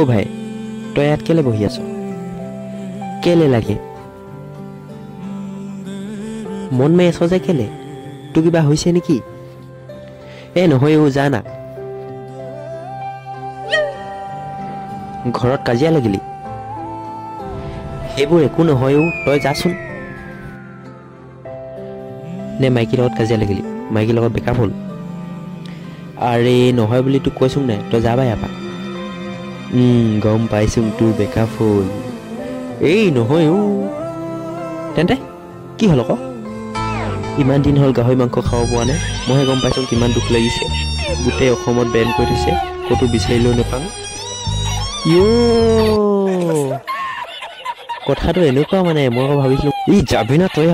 ভাই তই ইয়াত কেলে বহি আছ কেলে লাগে মন মাৰি আছ যে কেলে তোৰ কিবা হৈছে নেকি নহয় জানা ঘৰত কাজিয়া লাগিলি সেইবোৰ একো নহয় তই যাচোন নে মাইকীৰ লগত কাজিয়া লাগিলি মাইকীৰ লগত বেকআপ হ'ল আৰে নহয় বুলি তোক কৈছোং নাই তই যাবা ইয়াৰ পৰা গম পাইছোং তোৰ বেকআপ হ'ল নহয় তেন্তে কি হ'ল আকৌ ইমান দিন হ'ল গাহৰি মাংস খাব পোৱা নাই মইহে গম পাইছোং কিমান দুখ লাগিছে গোটেই অসমত বেন কৰি থৈছে ক'তো বিচাৰিলেও নাপাওঁ কথাটো এনেকুৱা মানে মই আকৌ ভাবিছিলোঁ যাবি না তই